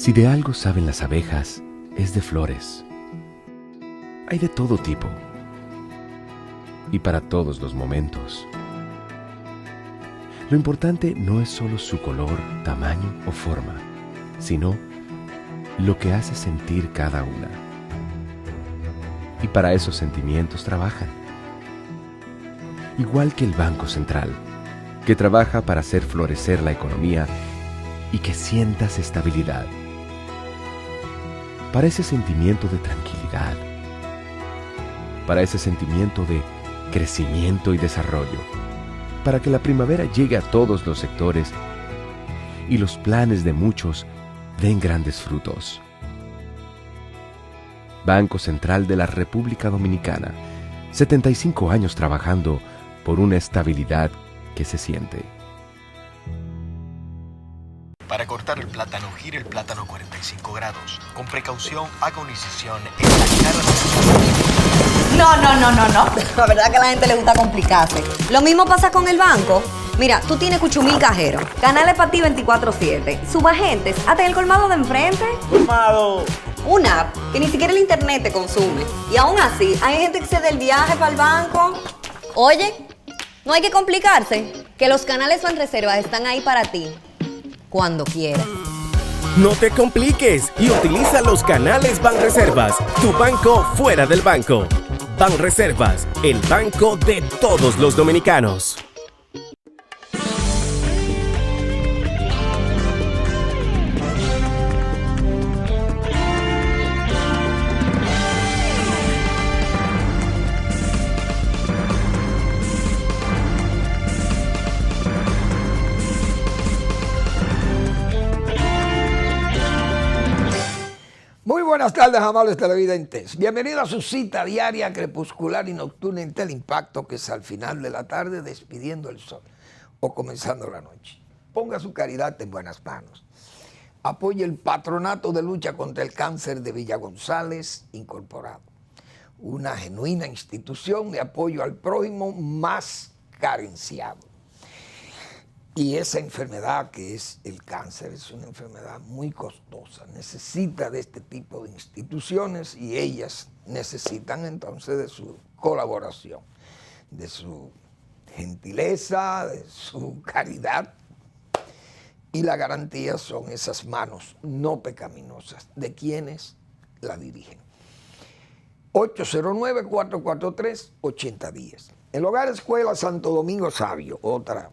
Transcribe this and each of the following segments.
Si de algo saben las abejas, es de flores. Hay de todo tipo y para todos los momentos. Lo importante no es solo su color, tamaño o forma, sino lo que hace sentir cada una. Y para esos sentimientos trabajan. Igual que el Banco Central, que trabaja para hacer florecer la economía y que sientas estabilidad. Para ese sentimiento de tranquilidad. Para ese sentimiento de crecimiento y desarrollo. Para que la primavera llegue a todos los sectores y los planes de muchos den grandes frutos. Banco Central de la República Dominicana, 75 años trabajando por una estabilidad que se siente. Para cortar el plátano, gire el plátano 45 grados. Con precaución, haga una incisión en la cara de... No. La verdad que a la gente le gusta complicarse. Lo mismo pasa con el banco. Mira, tú tienes Cuchumil Cajero, canales para ti 24/7, subagentes, hasta en el colmado de enfrente. ¡Colmado! Una app que ni siquiera el internet te consume. Y aún así, hay gente que se da el viaje para el banco. Oye, no hay que complicarse, que los canales Banreservas están ahí para ti, cuando quieras. No te compliques y utiliza los canales Banreservas, tu banco fuera del banco. Banreservas, el banco de todos los dominicanos. Muy buenas tardes, amables televidentes. Bienvenidos a su cita diaria, crepuscular y nocturna en Teleimpacto, que es al final de la tarde despidiendo el sol o comenzando la noche. Ponga su caridad en buenas manos. Apoye el Patronato de Lucha contra el Cáncer de Villa González Incorporado, una genuina institución de apoyo al prójimo más carenciado. Y esa enfermedad que es el cáncer es una enfermedad muy costosa, necesita de este tipo de instituciones y ellas necesitan entonces de su colaboración, de su gentileza, de su caridad, y la garantía son esas manos no pecaminosas de quienes la dirigen. 809-443-8010. El Hogar Escuela Santo Domingo Sabio, otra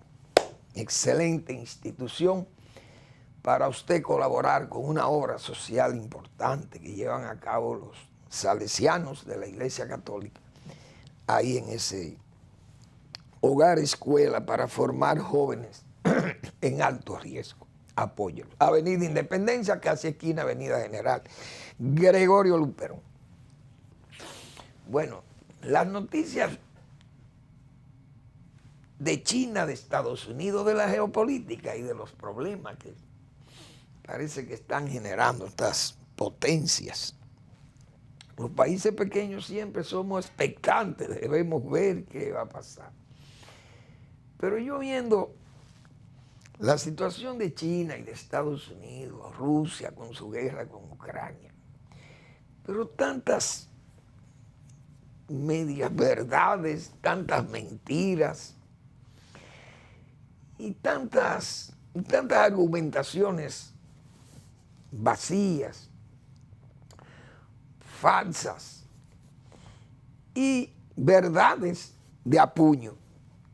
excelente institución para usted colaborar con una obra social importante que llevan a cabo los salesianos de la Iglesia Católica, ahí en ese hogar escuela para formar jóvenes en alto riesgo. Apóyelo. Avenida Independencia, casi esquina Avenida General Gregorio Luperón. Bueno, las noticias de China, de Estados Unidos, de la geopolítica y de los problemas que parece que están generando estas potencias. Los países pequeños siempre somos expectantes, debemos ver qué va a pasar. Pero yo viendo la situación de China y de Estados Unidos, Rusia con su guerra con Ucrania, pero tantas medias verdades, tantas mentiras, y tantas argumentaciones vacías, falsas y verdades de apuño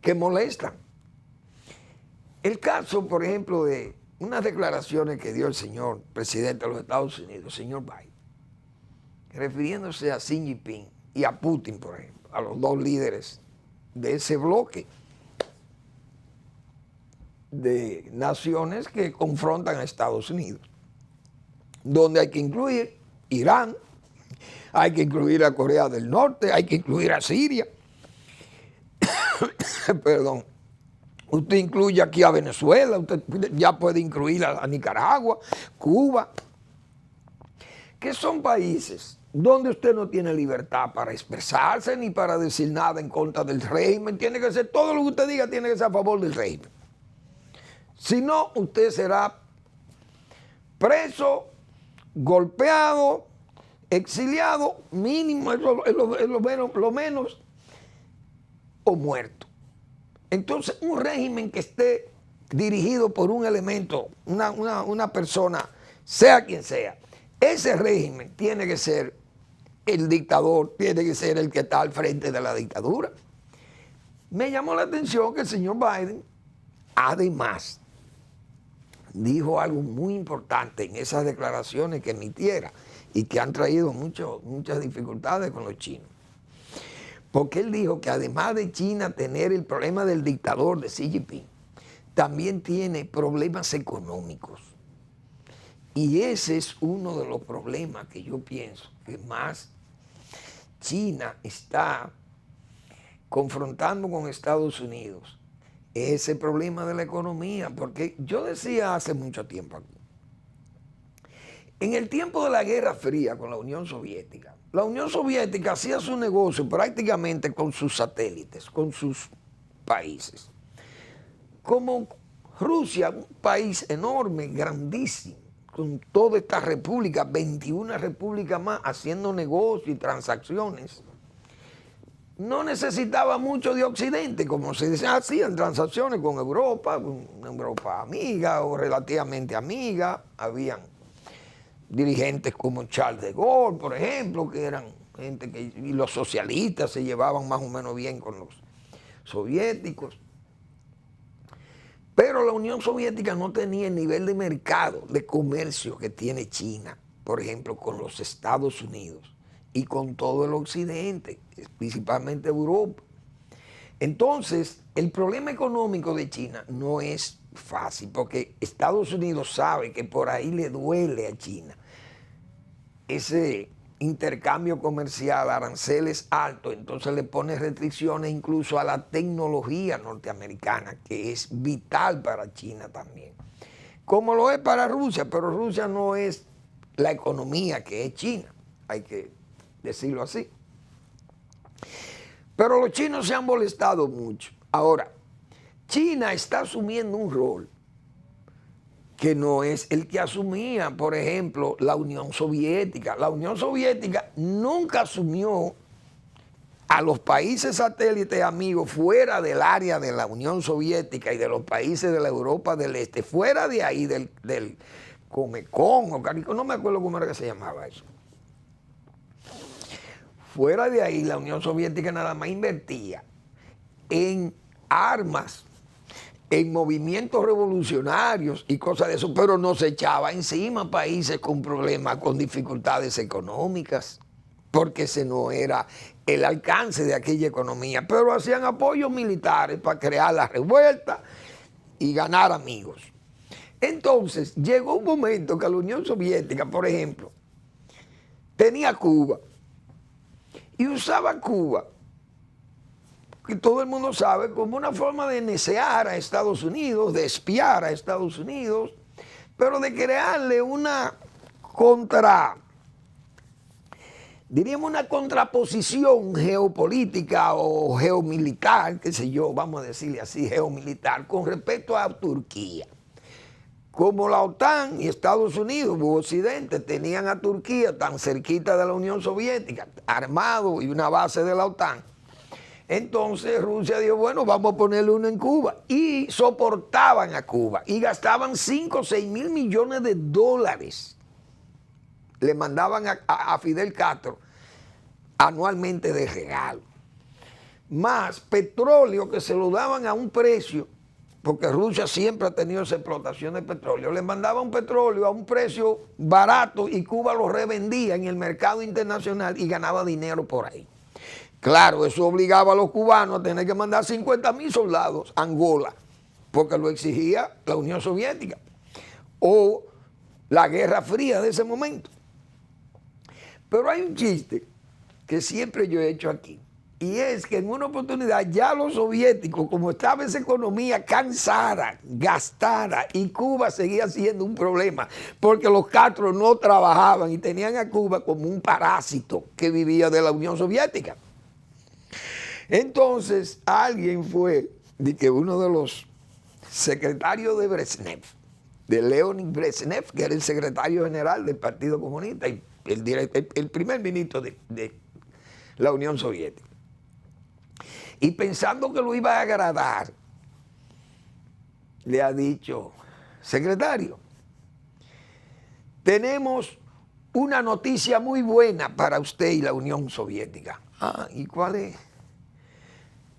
que molestan. El caso, por ejemplo, de unas declaraciones que dio el señor presidente de los Estados Unidos, señor Biden, refiriéndose a Xi Jinping y a Putin, por ejemplo, a los dos líderes de ese bloque de naciones que confrontan a Estados Unidos, donde hay que incluir Irán, hay que incluir a Corea del Norte, hay que incluir a Siria. Perdón. Usted incluye aquí a Venezuela, usted ya puede incluir a Nicaragua, Cuba, que son países donde usted no tiene libertad para expresarse ni para decir nada en contra del régimen. Tiene que ser, todo lo que usted diga tiene que ser a favor del régimen. Si no, usted será preso golpeado, exiliado, mínimo, es lo menos, o muerto. Entonces, un régimen que esté dirigido por un elemento, una persona, sea quien sea, ese régimen tiene que ser el dictador, tiene que ser el que está al frente de la dictadura. Me llamó la atención que el señor Biden, además, dijo algo muy importante en esas declaraciones que emitiera y que han traído muchas dificultades con los chinos. Porque él dijo que además de China tener el problema del dictador de Xi Jinping, también tiene problemas económicos. Y ese es uno de los problemas que yo pienso que más China está confrontando con Estados Unidos. Ese problema de la economía, porque yo decía hace mucho tiempo aquí, en el tiempo de la Guerra Fría con la Unión Soviética hacía su negocio prácticamente con sus satélites, con sus países. Como Rusia, un país enorme, grandísimo, con toda esta república, 21 repúblicas más, haciendo negocios y transacciones, no necesitaba mucho de Occidente, como se hacían transacciones con Europa, una Europa amiga o relativamente amiga. Habían dirigentes como Charles de Gaulle, por ejemplo, que eran gente que, y los socialistas se llevaban más o menos bien con los soviéticos. Pero la Unión Soviética no tenía el nivel de mercado, de comercio que tiene China, por ejemplo, con los Estados Unidos y con todo el occidente, principalmente Europa. Entonces, el problema económico de China no es fácil, porque Estados Unidos sabe que por ahí le duele a China ese intercambio comercial, aranceles altos, entonces le pone restricciones incluso a la tecnología norteamericana, que es vital para China también, como lo es para Rusia, pero Rusia no es la economía que es China, hay que decirlo así. Pero los chinos se han molestado mucho. Ahora, China está asumiendo un rol que no es el que asumía, por ejemplo, la Unión Soviética. La Unión Soviética nunca asumió a los países satélites amigos fuera del área de la Unión Soviética y de los países de la Europa del Este, fuera de ahí del Comecon, o Carico, no me acuerdo cómo era que se llamaba eso. Fuera de ahí, la Unión Soviética nada más invertía en armas, en movimientos revolucionarios y cosas de eso, pero no se echaba encima países con problemas, con dificultades económicas, porque ese no era el alcance de aquella economía, pero hacían apoyos militares para crear la revuelta y ganar amigos. Entonces, llegó un momento que la Unión Soviética, por ejemplo, tenía Cuba y usaba Cuba, que todo el mundo sabe, como una forma de necear a Estados Unidos, de espiar a Estados Unidos, pero de crearle una diríamos una contraposición geopolítica o geomilitar, qué sé yo, vamos a decirle así, geomilitar, con respecto a Turquía. Como la OTAN y Estados Unidos u Occidente tenían a Turquía tan cerquita de la Unión Soviética, armado y una base de la OTAN, entonces Rusia dijo, bueno, vamos a ponerle uno en Cuba. Y soportaban a Cuba y gastaban 5 o 6 mil millones de dólares. Le mandaban a Fidel Castro anualmente de regalo. Más petróleo que se lo daban a un precio, porque Rusia siempre ha tenido esa explotación de petróleo. Le mandaban petróleo a un precio barato y Cuba lo revendía en el mercado internacional y ganaba dinero por ahí. Claro, eso obligaba a los cubanos a tener que mandar 50,000 soldados a Angola, porque lo exigía la Unión Soviética o la Guerra Fría de ese momento. Pero hay un chiste que siempre yo he hecho aquí, y es que en una oportunidad ya los soviéticos, como estaba esa economía cansada, gastada, y Cuba seguía siendo un problema, porque los Castro no trabajaban y tenían a Cuba como un parásito que vivía de la Unión Soviética. Entonces alguien fue, de que uno de los secretarios de Brezhnev, de Leonid Brezhnev, que era el secretario general del Partido Comunista y el primer ministro de la Unión Soviética. Y pensando que lo iba a agradar, le ha dicho: secretario, tenemos una noticia muy buena para usted y la Unión Soviética. Ah, ¿y cuál es?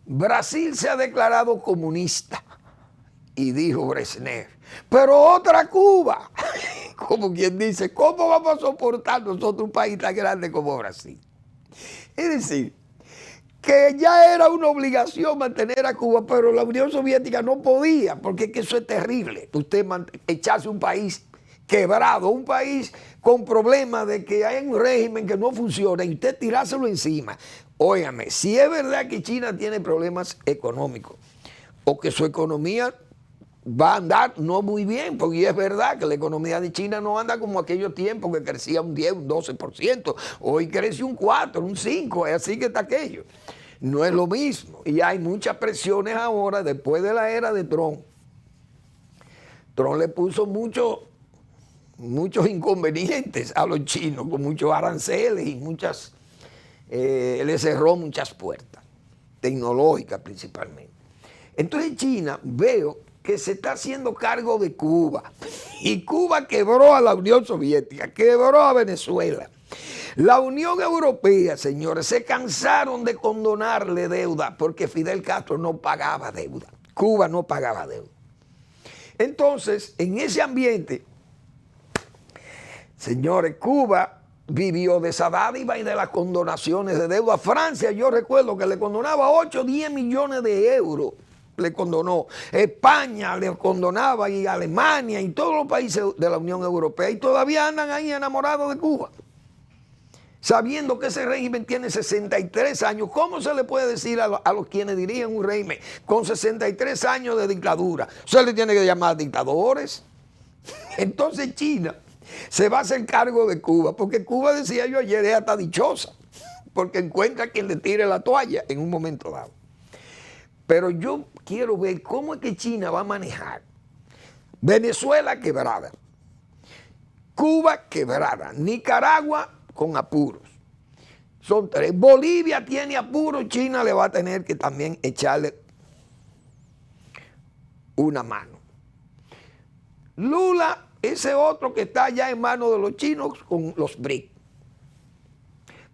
Brasil se ha declarado comunista. Y dijo Brezhnev: pero otra Cuba. Como quien dice, ¿cómo vamos a soportar nosotros un país tan grande como Brasil? Es decir, que ya era una obligación mantener a Cuba, pero la Unión Soviética no podía, porque es que eso es terrible. Usted echarse un país quebrado, un país con problemas de que hay un régimen que no funciona y usted tirárselo encima. Óigame, si es verdad que China tiene problemas económicos o que su economía va a andar no muy bien, porque es verdad que la economía de China no anda como aquellos tiempos que crecía un 10, un 12%, hoy crece un 4, un 5, así que está aquello. No es lo mismo y hay muchas presiones ahora después de la era de Trump. Trump le puso muchos inconvenientes a los chinos, con muchos aranceles y le cerró muchas puertas, tecnológicas principalmente. Entonces China, veo que se está haciendo cargo de Cuba, y Cuba quebró a la Unión Soviética, quebró a Venezuela. La Unión Europea, señores, se cansaron de condonarle deuda porque Fidel Castro no pagaba deuda, Cuba no pagaba deuda. Entonces, en ese ambiente, señores, Cuba vivió de esa dádiva y de las condonaciones de deuda. Francia, yo recuerdo que le condonaba 8 o 10 millones de euros, le condonó. España le condonaba, y Alemania y todos los países de la Unión Europea, y todavía andan ahí enamorados de Cuba, sabiendo que ese régimen tiene 63 años. ¿Cómo se le puede decir a los quienes dirigen un régimen con 63 años de dictadura? Se le tiene que llamar dictadores. Entonces China se va a hacer cargo de Cuba, porque Cuba, decía yo ayer, es hasta dichosa, porque encuentra quien le tire la toalla en un momento dado. Pero yo quiero ver cómo es que China va a manejar Venezuela quebrada, Cuba quebrada, Nicaragua con apuros. Son 3. Bolivia tiene apuros, China le va a tener que también echarle una mano. Lula, ese otro que está ya en manos de los chinos con los BRICS.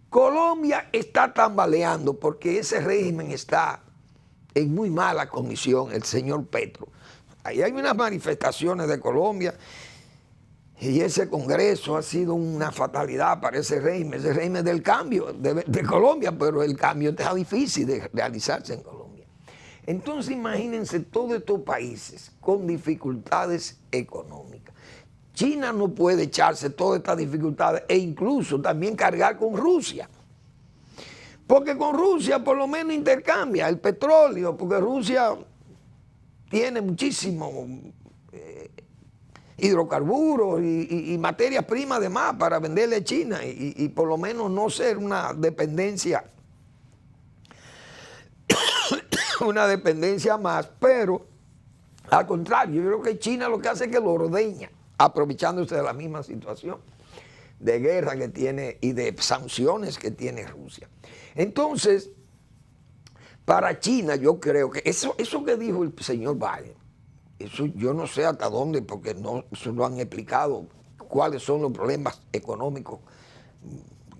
Colombia está tambaleando porque ese régimen está en muy mala condición, el señor Petro. Ahí hay unas manifestaciones de Colombia y ese Congreso ha sido una fatalidad para ese régimen del cambio de Colombia, pero el cambio está difícil de realizarse en Colombia. Entonces imagínense todos estos países con dificultades económicas. China no puede echarse todas estas dificultades e incluso también cargar con Rusia. Porque con Rusia por lo menos intercambia el petróleo, porque Rusia tiene muchísimo hidrocarburos y materias primas además para venderle a China y por lo menos no ser una dependencia más, pero al contrario, yo creo que China lo que hace es que lo ordeña, aprovechándose de la misma situación de guerra que tiene y de sanciones que tiene Rusia. Entonces, para China yo creo que eso que dijo el señor Biden, eso yo no sé hasta dónde, porque no han explicado cuáles son los problemas económicos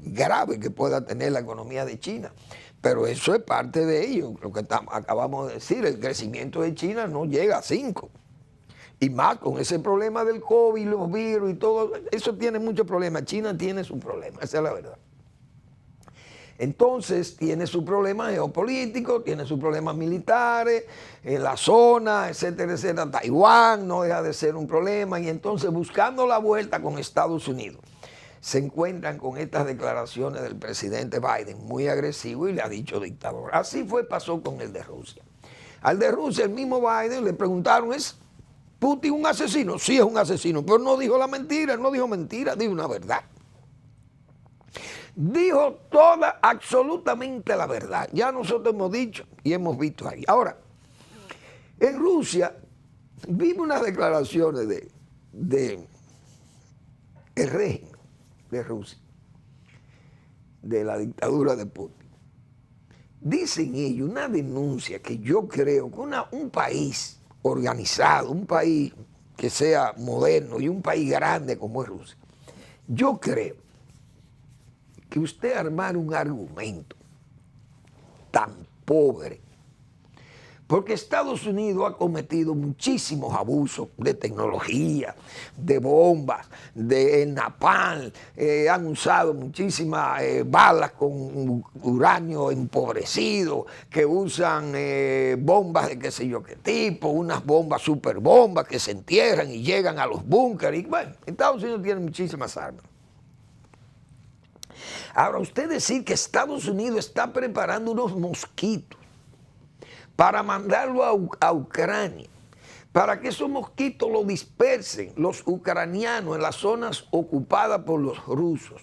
graves que pueda tener la economía de China. Pero eso es parte de ello, lo que acabamos de decir, el crecimiento de China no llega a 5. Y más con ese problema del COVID, los virus y todo, eso tiene muchos problemas. China tiene su problema, esa es la verdad. Entonces tiene sus problemas geopolíticos, tiene sus problemas militares, en la zona, etcétera, etcétera. Taiwán no deja de ser un problema, y entonces buscando la vuelta con Estados Unidos, se encuentran con estas declaraciones del presidente Biden, muy agresivo, y le ha dicho dictador. Así pasó con el de Rusia. Al de Rusia, el mismo Biden, le preguntaron, ¿es Putin un asesino? Sí, es un asesino, pero no dijo la mentira, no dijo mentira, dijo una verdad. Dijo toda, absolutamente la verdad. Ya nosotros hemos dicho y hemos visto ahí. Ahora, en Rusia, vimos unas declaraciones del régimen de Rusia, de la dictadura de Putin. Dicen ellos una denuncia que yo creo que un país organizado, un país que sea moderno y un país grande como es Rusia, yo creo que usted armar un argumento tan pobre, porque Estados Unidos ha cometido muchísimos abusos de tecnología, de bombas, de napalm, han usado muchísimas balas con uranio empobrecido, que usan bombas de qué sé yo qué tipo, unas bombas super bombas que se entierran y llegan a los búnkeres. Y bueno, Estados Unidos tiene muchísimas armas. Ahora, usted decir que Estados Unidos está preparando unos mosquitos para mandarlo a Ucrania, para que esos mosquitos lo dispersen los ucranianos en las zonas ocupadas por los rusos,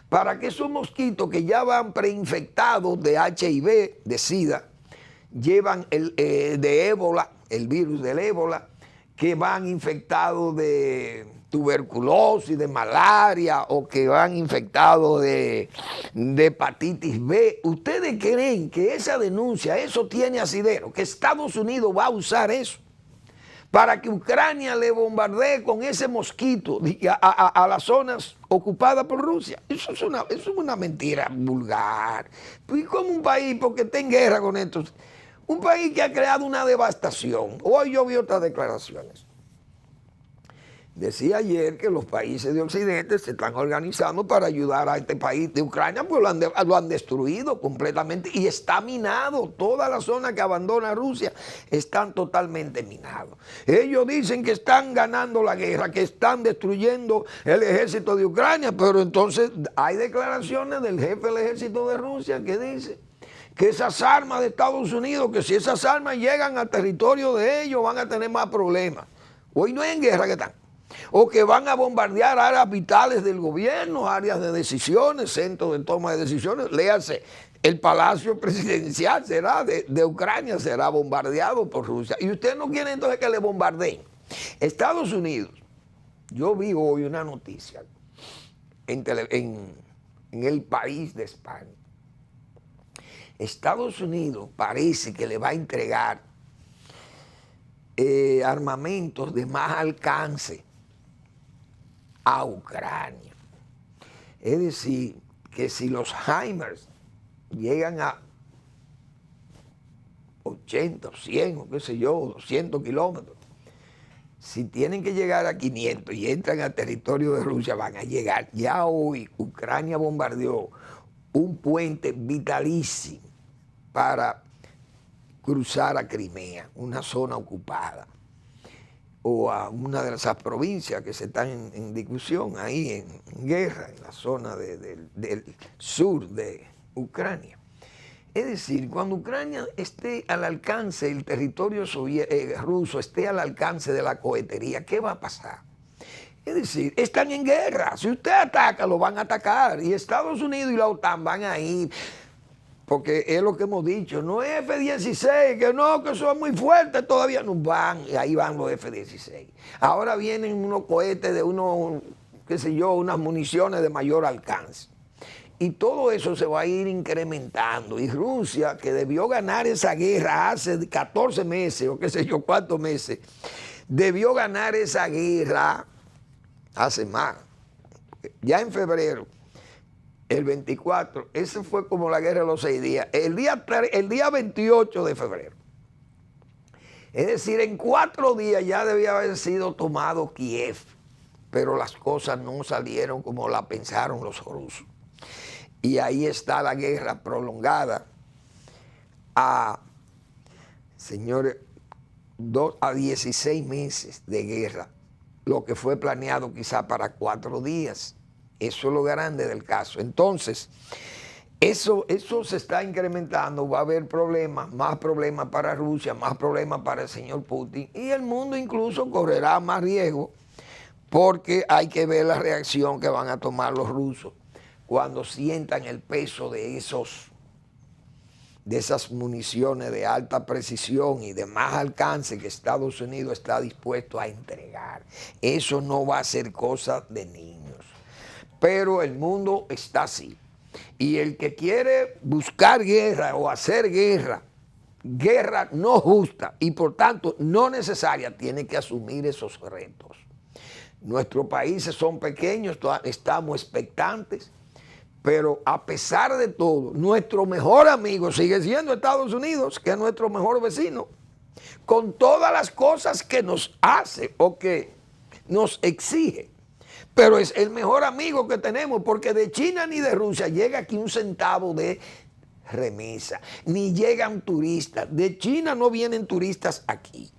para que esos mosquitos que ya van preinfectados de HIV, de SIDA, llevan de ébola, el virus del ébola, que van infectados de tuberculosis, de malaria, o que van infectados de hepatitis B. ¿Ustedes creen que esa denuncia, eso tiene asidero, que Estados Unidos va a usar eso para que Ucrania le bombardee con ese mosquito a las zonas ocupadas por Rusia? Eso es una mentira vulgar. ¿Y cómo un país, porque está en guerra con estos, un país que ha creado una devastación? Hoy yo vi otras declaraciones. Decía ayer que los países de Occidente se están organizando para ayudar a este país de Ucrania, pues lo han destruido completamente y está minado. Toda la zona que abandona Rusia están totalmente minados. Ellos dicen que están ganando la guerra, que están destruyendo el ejército de Ucrania, pero entonces hay declaraciones del jefe del ejército de Rusia que dice que esas armas de Estados Unidos, que si esas armas llegan al territorio de ellos van a tener más problemas. Hoy no es en guerra que están. O que van a bombardear áreas vitales del gobierno, áreas de decisiones, centros de toma de decisiones. Léase, el palacio presidencial será de Ucrania será bombardeado por Rusia. Y usted no quiere entonces que le bombardeen. Estados Unidos, yo vi hoy una noticia en El País de España. Estados Unidos parece que le va a entregar armamentos de más alcance a Ucrania. Es decir, que si los HIMARS llegan a 80, 100 o qué sé yo, 200 kilómetros, si tienen que llegar a 500 y entran al territorio de Rusia, van a llegar. Ya hoy Ucrania bombardeó un puente vitalísimo para cruzar a Crimea, una zona ocupada, o a una de esas provincias que se están en discusión, ahí en guerra, en la zona del sur de Ucrania. Es decir, cuando Ucrania esté al alcance, el territorio ruso esté al alcance de la cohetería, ¿qué va a pasar? Es decir, están en guerra. Si usted ataca, lo van a atacar. Y Estados Unidos y la OTAN van a ir. Porque es lo que hemos dicho, no es F-16, que no, que son muy fuertes, todavía no van, y ahí van los F-16. Ahora vienen unos cohetes de qué sé yo, unas municiones de mayor alcance. Y todo eso se va a ir incrementando. Y Rusia, que debió ganar esa guerra hace 14 meses, o qué sé yo, cuántos meses, debió ganar esa guerra hace más. Ya en febrero. El 24, ese fue como la guerra de los 6 días. El día 28 de febrero. Es decir, en 4 días ya debía haber sido tomado Kiev. Pero las cosas no salieron como la pensaron los rusos. Y ahí está la guerra prolongada señores, 16 meses de guerra. Lo que fue planeado quizá para 4 días. Eso es lo grande del caso. Entonces, eso se está incrementando, va a haber problemas, más problemas para Rusia, más problemas para el señor Putin, y el mundo incluso correrá más riesgo, porque hay que ver la reacción que van a tomar los rusos cuando sientan el peso de de esas municiones de alta precisión y de más alcance que Estados Unidos está dispuesto a entregar. Eso no va a ser cosa de niños. Pero el mundo está así. Y el que quiere buscar guerra o hacer guerra no justa y por tanto no necesaria, tiene que asumir esos retos. Nuestros países son pequeños, estamos expectantes. Pero a pesar de todo, nuestro mejor amigo sigue siendo Estados Unidos, que es nuestro mejor vecino, con todas las cosas que nos hace o que nos exige. Pero es el mejor amigo que tenemos, porque de China ni de Rusia llega aquí un centavo de remesa, ni llegan turistas. De China no vienen turistas aquí.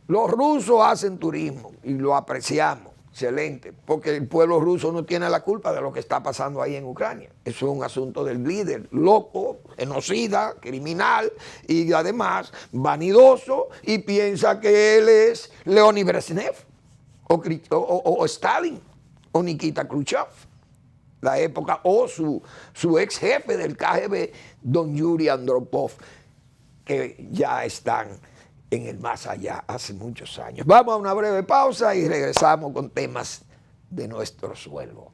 Los rusos hacen turismo y lo apreciamos. Excelente, porque el pueblo ruso no tiene la culpa de lo que está pasando ahí en Ucrania. Eso es un asunto del líder, loco, genocida, criminal y además vanidoso, y piensa que él es Leonid Brezhnev o Stalin o Nikita Khrushchev, la época, o su ex jefe del KGB, don Yuri Andropov, que ya están en el más allá hace muchos años. Vamos a una breve pausa y regresamos con temas de nuestro suelo.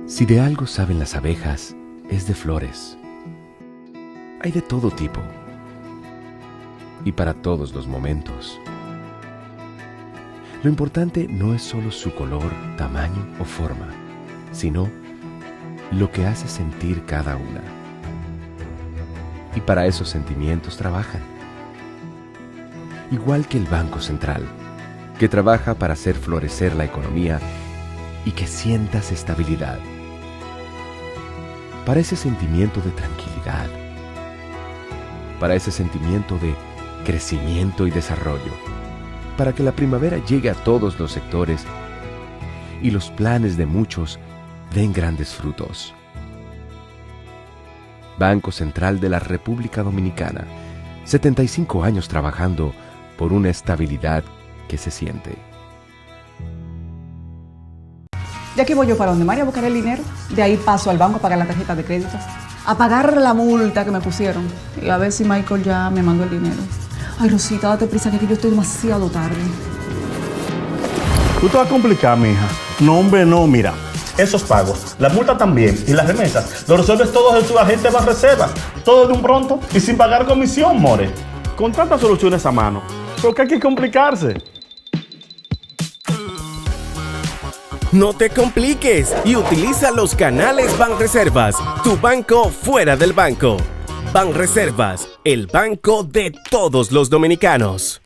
Si de algo saben las abejas, es de flores. Hay de todo tipo y para todos los momentos. Lo importante no es solo su color, tamaño o forma, sino lo que hace sentir cada una. Y para esos sentimientos trabajan. Igual que el Banco Central, que trabaja para hacer florecer la economía y que sientas estabilidad. Para ese sentimiento de tranquilidad, para ese sentimiento de crecimiento y desarrollo, para que la primavera llegue a todos los sectores y los planes de muchos den grandes frutos. Banco Central de la República Dominicana, 75 años trabajando por una estabilidad que se siente. De aquí voy yo para donde María a buscar el dinero. De ahí paso al banco a pagar la tarjeta de crédito. A pagar la multa que me pusieron. Y a ver si Michael ya me mandó el dinero. Ay, Rosita, date prisa que yo estoy demasiado tarde. Tú te vas a complicar, mija. No, hombre, no, mira. Esos pagos, la multa también y las remesas, lo resuelves todo en tu agente de Banreservas. Todo de un pronto y sin pagar comisión, more. Con tantas soluciones a mano, ¿por qué hay que complicarse? No te compliques y utiliza los canales Banreservas, tu banco fuera del banco. Banreservas, el banco de todos los dominicanos.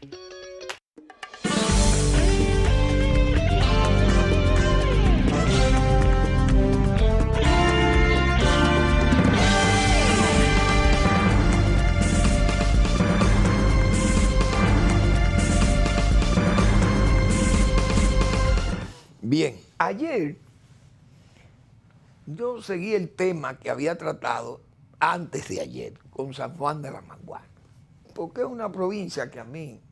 Bien, ayer yo seguí el tema que había tratado antes de ayer con San Juan de la Maguana, porque es una provincia que a mí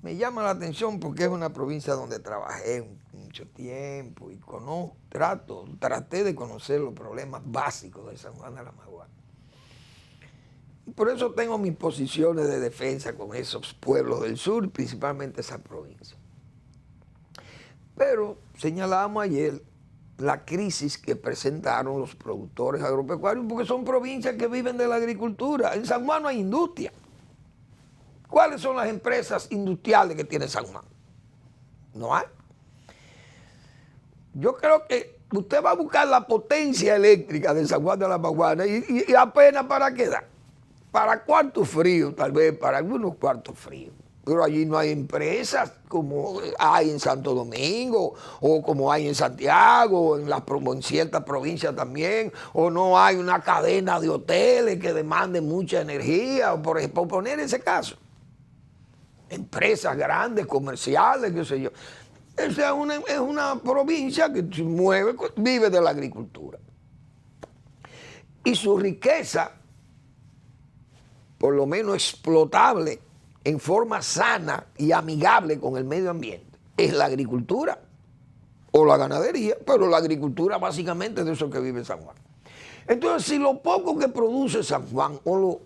me llama la atención, porque es una provincia donde trabajé mucho tiempo y traté de conocer los problemas básicos de San Juan de la Maguana. Por eso tengo mis posiciones de defensa con esos pueblos del sur, principalmente esa provincia. Pero señalábamos ayer la crisis que presentaron los productores agropecuarios, porque son provincias que viven de la agricultura. En San Juan no hay industria. ¿Cuáles son las empresas industriales que tiene San Juan? No hay. Yo creo que usted va a buscar la potencia eléctrica de San Juan de la Maguana y apenas para qué da. Para cuartos fríos, tal vez, para algunos cuartos fríos. pero allí no hay empresas como hay en Santo Domingo, o como hay en Santiago, en ciertas provincias también, o no hay una cadena de hoteles que demanden mucha energía, o por ejemplo, poner ese caso. Empresas grandes, comerciales, qué sé yo. Esa es una provincia que se mueve, vive de la agricultura. Y su riqueza, por lo menos explotable, en forma sana y amigable con el medio ambiente, es la agricultura o la ganadería, pero la agricultura básicamente es de eso que vive San Juan. Entonces, si lo poco que produce San Juan, o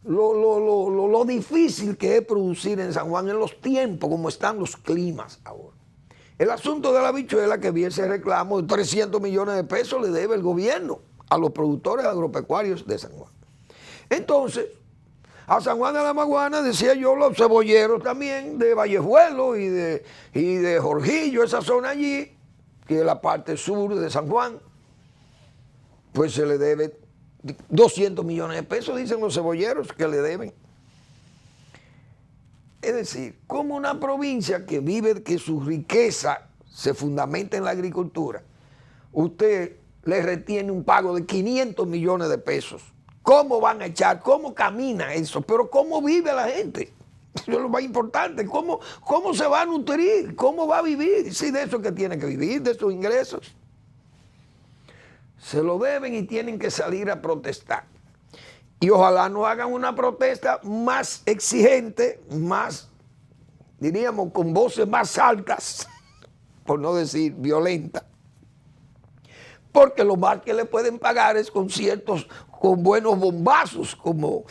lo difícil que es producir en San Juan en los tiempos, como están los climas ahora. El asunto de la habichuela, que vi ese reclamo de 300 millones de pesos le debe el gobierno a los productores agropecuarios de San Juan. Entonces, a San Juan de la Maguana, decía yo, los cebolleros también, de Vallejuelo y de Jorgillo, esa zona allí, que es la parte sur de San Juan, pues se le debe 200 millones de pesos, dicen los cebolleros, que le deben. Es decir, como una provincia que vive, que su riqueza se fundamenta en la agricultura, usted le retiene un pago de 500 millones de pesos. ¿Cómo van a echar? ¿Cómo camina eso? Pero ¿cómo vive la gente? Eso es lo más importante. ¿Cómo se va a nutrir? ¿Cómo va a vivir? Sí, de eso que tiene que vivir, de sus ingresos. Se lo deben y tienen que salir a protestar. Y ojalá no hagan una protesta más exigente, más, diríamos, con voces más altas, por no decir violenta. Porque lo más que le pueden pagar es con buenos bombazos, como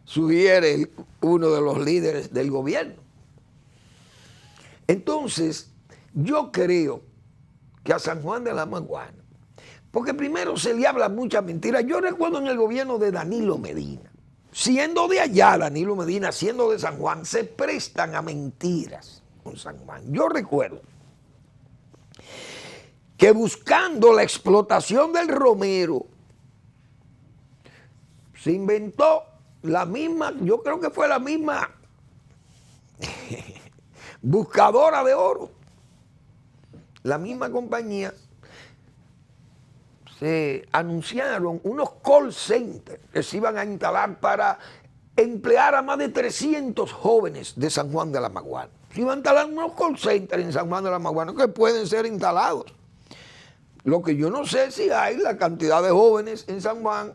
sugiere uno de los líderes del gobierno. Entonces, yo creo que a San Juan de la Maguana, porque primero se le habla mucha mentira. Yo recuerdo en el gobierno de Danilo Medina, siendo de allá Danilo Medina, siendo de San Juan, se prestan a mentiras con San Juan. Yo recuerdo que buscando la explotación del romero, se inventó la misma, yo creo que fue la misma buscadora de oro, la misma compañía. Se anunciaron unos call centers que se iban a instalar para emplear a más de 300 jóvenes de San Juan de la Maguana. Se iban a instalar unos call centers en San Juan de la Maguana que pueden ser instalados. Lo que yo no sé si hay la cantidad de jóvenes en San Juan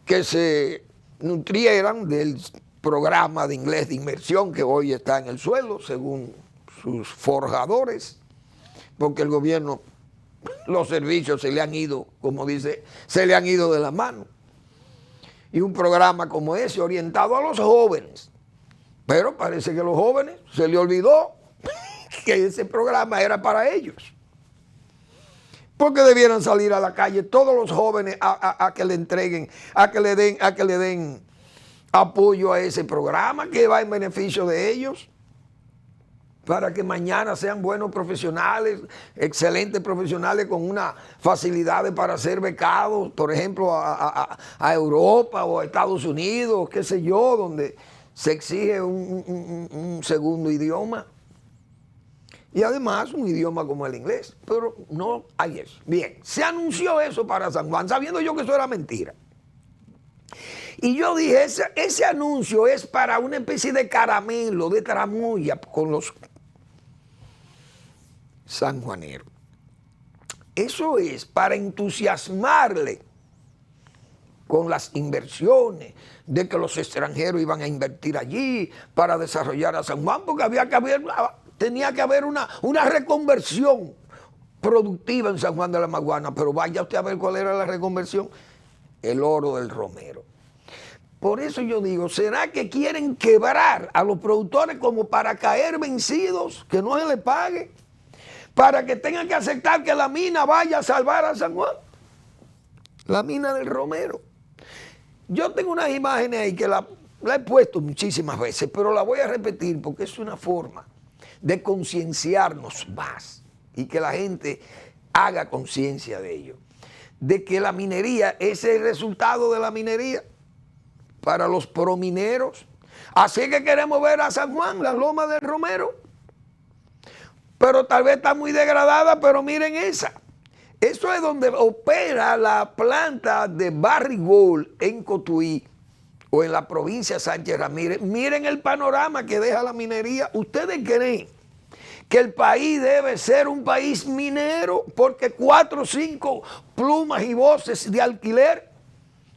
que se nutrieran del programa de inglés de inmersión que hoy está en el suelo, según sus forjadores, porque el gobierno, los servicios se le han ido, como dice, se le han ido de la mano. Y un programa como ese orientado a los jóvenes. Pero parece que a los jóvenes se le olvidó que ese programa era para ellos. Porque debieran salir a la calle todos los jóvenes a que le entreguen, a que le den apoyo a ese programa que va en beneficio de ellos, para que mañana sean buenos profesionales, excelentes profesionales con una facilidad para ser becados, por ejemplo, a Europa o a Estados Unidos, qué sé yo, donde se exige un segundo idioma. Y además un idioma como el inglés, pero no hay eso. Bien, se anunció eso para San Juan, sabiendo yo que eso era mentira. Y yo dije, ese anuncio es para una especie de caramelo, de tramoya con los sanjuaneros. Eso es para entusiasmarle con las inversiones, de que los extranjeros iban a invertir allí para desarrollar a San Juan, porque tenía que haber una reconversión productiva en San Juan de la Maguana, pero vaya usted a ver cuál era la reconversión, el oro del romero. Por eso yo digo, ¿será que quieren quebrar a los productores como para caer vencidos, que no se les pague, para que tengan que aceptar que la mina vaya a salvar a San Juan? La mina del romero. Yo tengo unas imágenes ahí que la he puesto muchísimas veces, pero la voy a repetir porque es una forma de concienciarnos más y que la gente haga conciencia de ello, de que la minería es el resultado de la minería. Para los promineros Así que queremos ver a San Juan, la Loma del Romero. Pero tal vez está muy degradada, pero miren esa. Eso es donde opera la planta de Barrigold en Cotuí o en la provincia de Sánchez Ramírez. Miren el panorama que deja la minería. ¿Ustedes creen que el país debe ser un país minero porque 4 o 5 plumas y voces de alquiler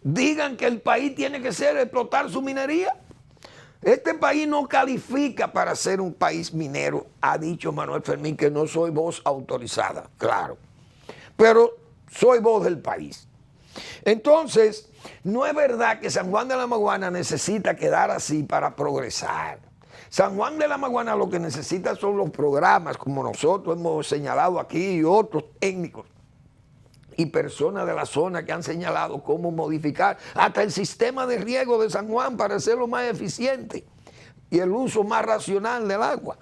digan que el país tiene que ser explotar su minería? Este país no califica para ser un país minero, ha dicho Manuel Fermín, que no soy voz autorizada, claro, pero soy voz del país. Entonces, no es verdad que San Juan de la Maguana necesita quedar así para progresar. San Juan de la Maguana lo que necesita son los programas, como nosotros hemos señalado aquí y otros técnicos y personas de la zona que han señalado cómo modificar hasta el sistema de riego de San Juan para hacerlo más eficiente y el uso más racional del agua,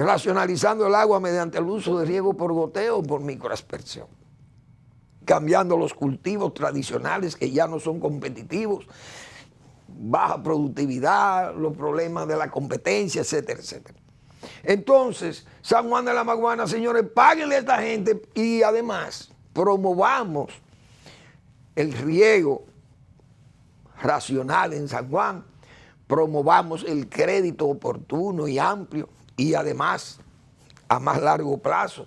racionalizando el agua mediante el uso de riego por goteo o por microaspersión, cambiando los cultivos tradicionales que ya no son competitivos, baja productividad, los problemas de la competencia, etcétera, etcétera. Entonces, San Juan de la Maguana, señores, páguenle a esta gente y además promovamos el riego racional en San Juan, promovamos el crédito oportuno y amplio y además a más largo plazo,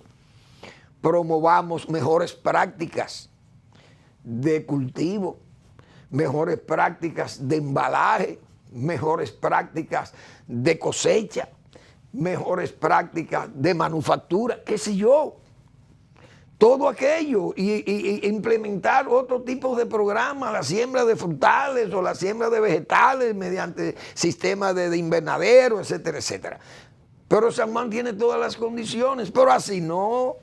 promovamos mejores prácticas de cultivo, mejores prácticas de embalaje, mejores prácticas de cosecha, mejores prácticas de manufactura, qué sé yo, todo aquello y implementar otro tipo de programa, la siembra de frutales o la siembra de vegetales mediante sistemas de invernadero, etcétera, etcétera. Pero San Juan tiene todas las condiciones, pero así no.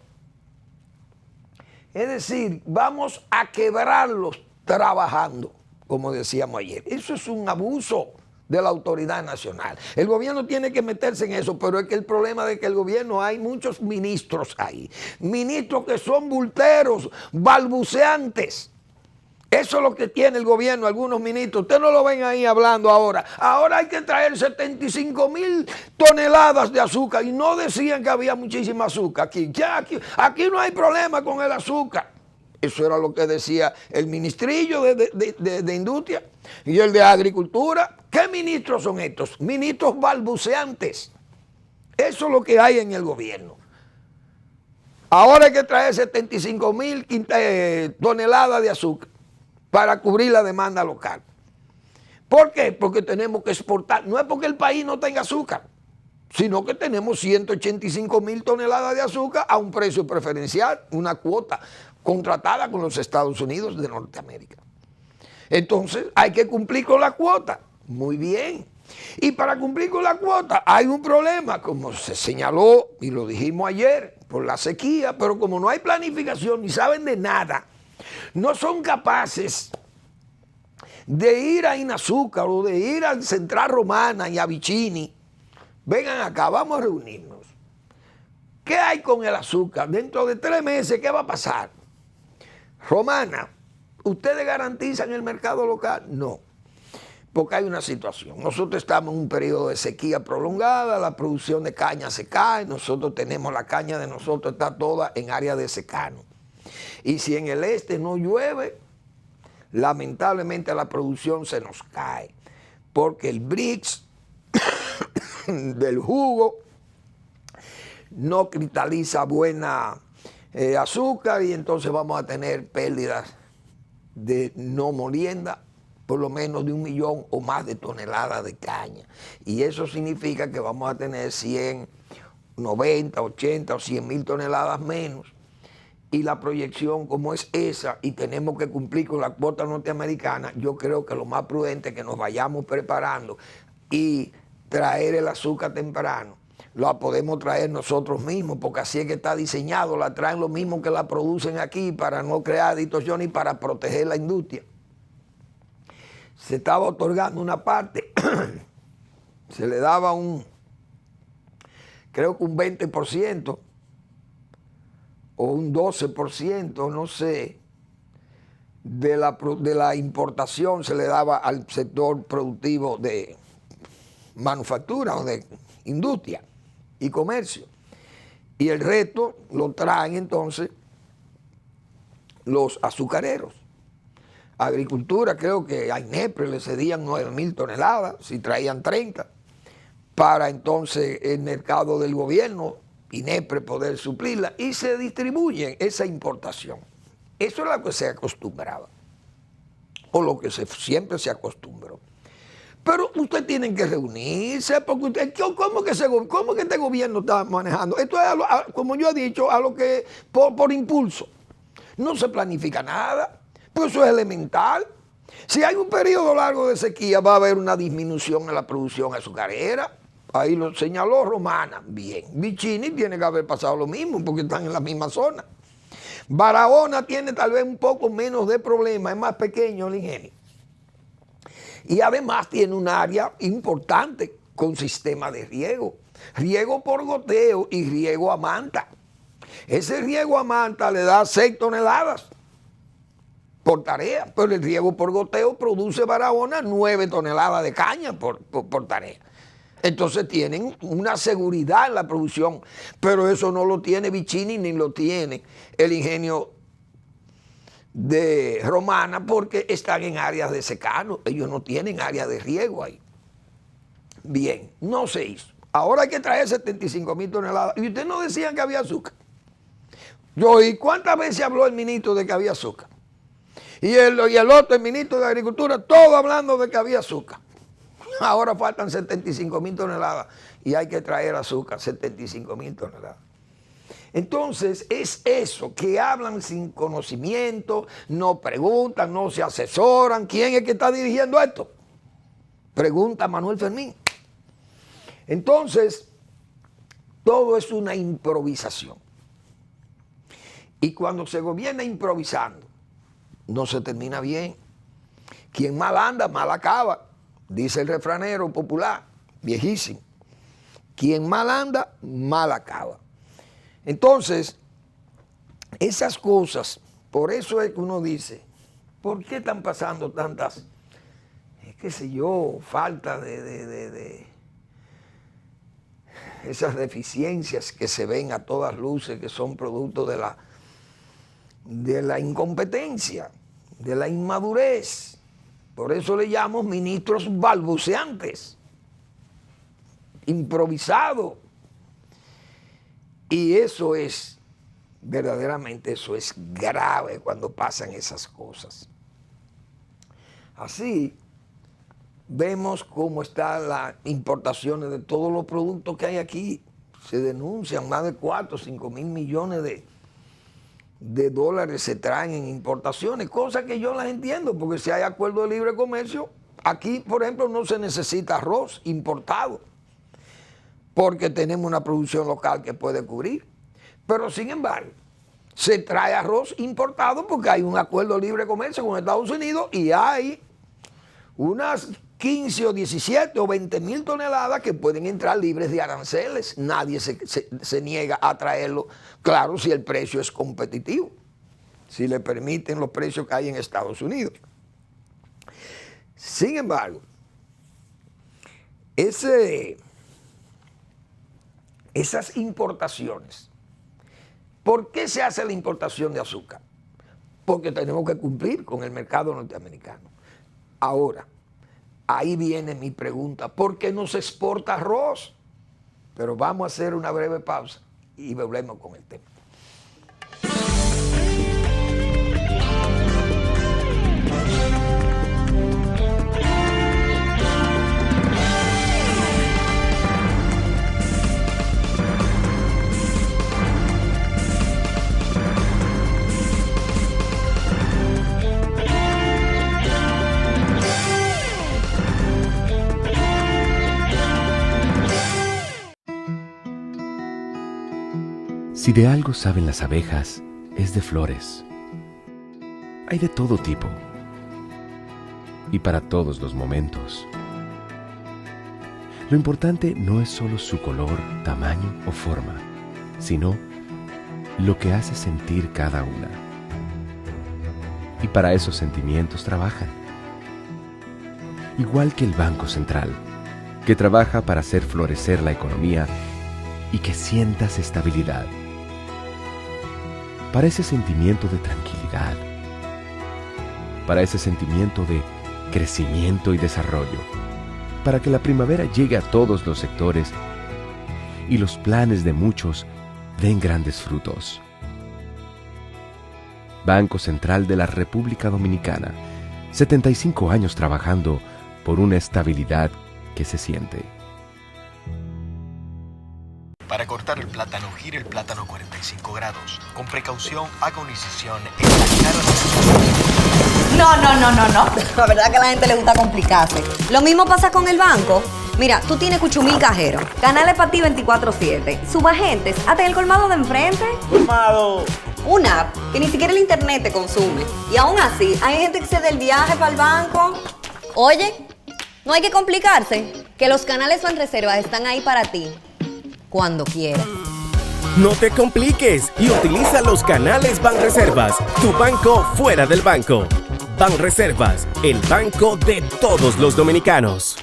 Es decir, vamos a quebrarlos trabajando, como decíamos ayer. Eso es un abuso de la autoridad nacional. El gobierno tiene que meterse en eso, pero es que el problema de que el gobierno hay muchos ministros ahí. Ministros que son bulteros, balbuceantes. Eso es lo que tiene el gobierno, algunos ministros. Ustedes no lo ven ahí hablando ahora. Ahora hay que traer 75,000 toneladas de azúcar y no decían que había muchísima azúcar aquí. Ya aquí no hay problema con el azúcar. Eso era lo que decía el ministrillo de Industria y el de Agricultura. ¿Qué ministros son estos? Ministros balbuceantes. Eso es lo que hay en el gobierno. Ahora hay que traer 75,000 toneladas de azúcar para cubrir la demanda local. ¿Por qué? Porque tenemos que exportar. No es porque el país no tenga azúcar, sino que tenemos 185,000 toneladas de azúcar a un precio preferencial, una cuota contratada con los Estados Unidos de Norteamérica. Entonces hay que cumplir con la cuota. Muy bien. Y para cumplir con la cuota hay un problema, como se señaló y lo dijimos ayer, por la sequía, pero como no hay planificación ni saben de nada, no son capaces de ir a Inazúcar o de ir al Central Romana y a Vicini. Vengan acá, vamos a reunirnos. ¿Qué hay con el azúcar? Dentro de 3 meses, ¿qué va a pasar? Romana, ¿ustedes garantizan el mercado local? No, porque hay una situación. Nosotros estamos en un periodo de sequía prolongada, la producción de caña se cae, nosotros tenemos la caña de nosotros, está toda en área de secano. Y si en el este no llueve, lamentablemente la producción se nos cae, porque el BRICS del jugo no cristaliza buena azúcar y entonces vamos a tener pérdidas de no molienda, por lo menos de 1 millón o más de toneladas de caña. Y eso significa que vamos a tener 100, 90, 80 o 100,000 toneladas menos. Y la proyección como es esa y tenemos que cumplir con la cuota norteamericana, yo creo que lo más prudente es que nos vayamos preparando y traer el azúcar temprano. La podemos traer nosotros mismos, porque así es que está diseñado, la traen lo mismo que la producen aquí para no crear distorsión y para proteger la industria. Se estaba otorgando una parte, se le daba creo que un 20% o un 12%, no sé, de la importación se le daba al sector productivo de manufactura o de industria y comercio. Y el resto lo traen entonces los azucareros. Agricultura, creo que a INEPRE le cedían 9.000 toneladas, si traían 30, para entonces el mercado del gobierno, INEPRE poder suplirla, y se distribuye esa importación. Eso es lo que se acostumbraba, o lo que siempre se acostumbró. Pero ustedes tienen que reunirse, porque usted, ¿cómo que este gobierno está manejando? Esto es, como yo he dicho, a lo que por impulso. No se planifica nada, pues eso es elemental. Si hay un periodo largo de sequía, va a haber una disminución en la producción azucarera. Ahí lo señaló Romana. Bien. Vicini tiene que haber pasado lo mismo, porque están en la misma zona. Barahona tiene tal vez un poco menos de problema, es más pequeño el ingenio. Y además tiene un área importante con sistema de riego. Riego por goteo y riego a manta. Ese riego a manta le da 6 toneladas por tarea, pero el riego por goteo produce Barahona 9 toneladas de caña por tarea. Entonces tienen una seguridad en la producción, pero eso no lo tiene Vicini ni lo tiene el ingenio de Romana, porque están en áreas de secano, ellos no tienen áreas de riego ahí. Bien, no se hizo. Ahora hay que traer 75.000 toneladas. Y ustedes no decían que había azúcar. ¿Y cuántas veces habló el ministro de que había azúcar? Y el otro, el ministro de Agricultura, todo hablando de que había azúcar. Ahora faltan 75.000 toneladas y hay que traer azúcar, 75.000 toneladas. Entonces es eso, que hablan sin conocimiento, no preguntan, no se asesoran. ¿Quién es que está dirigiendo esto? Pregunta Manuel Fermín. Entonces, todo es una improvisación. Y cuando se gobierna improvisando, no se termina bien. Quien mal anda, mal acaba. Dice el refranero popular, viejísimo. Quien mal anda, mal acaba. Entonces, esas cosas, por eso es que uno dice, ¿por qué están pasando tantas, qué sé yo, falta de esas deficiencias que se ven a todas luces, que son producto de la incompetencia, de la inmadurez? Por eso le llamo ministros balbuceantes, improvisados. Y eso es, verdaderamente eso es grave cuando pasan esas cosas. Así vemos cómo están las importaciones de todos los productos que hay aquí. Se denuncian más de 4 o 5 mil millones de dólares se traen en importaciones, cosas que yo las entiendo, porque si hay acuerdo de libre comercio, aquí, por ejemplo, no se necesita arroz importado, porque tenemos una producción local que puede cubrir. Pero, sin embargo, se trae arroz importado porque hay un acuerdo de libre comercio con Estados Unidos y hay unas 15 o 17 o 20.000 toneladas que pueden entrar libres de aranceles. Nadie se niega a traerlo, claro, si el precio es competitivo, si le permiten los precios que hay en Estados Unidos. Sin embargo, esas importaciones, ¿por qué se hace la importación de azúcar? Porque tenemos que cumplir con el mercado norteamericano. Ahora, ahí viene mi pregunta, ¿por qué no se exporta arroz? Pero vamos a hacer una breve pausa y volvemos con el tema. Si de algo saben las abejas, es de flores. Hay de todo tipo y para todos los momentos. Lo importante no es solo su color, tamaño o forma, sino lo que hace sentir cada una. Y para esos sentimientos trabajan. Igual que el Banco Central, que trabaja para hacer florecer la economía y que sientas estabilidad. Para ese sentimiento de tranquilidad. Para ese sentimiento de crecimiento y desarrollo. Para que la primavera llegue a todos los sectores y los planes de muchos den grandes frutos. Banco Central de la República Dominicana, 75 años trabajando por una estabilidad que se siente. Para cortar el plátano, gire el plátano 45 grados. Con precaución, haga una incisión en la cara de... No. La verdad que a la gente le gusta complicarse. Lo mismo pasa con el banco. Mira, tú tienes cuchumil cajeros, canales para ti 24/7, subagentes, hasta en el colmado de enfrente. ¡Colmado! Una app que ni siquiera el internet te consume. Y aún así, hay gente que se da el viaje para el banco. Oye, no hay que complicarse, que los canales Banreservas están ahí para ti, cuando quieras. No te compliques y utiliza los canales Banreservas, tu banco fuera del banco. Banreservas, el banco de todos los dominicanos.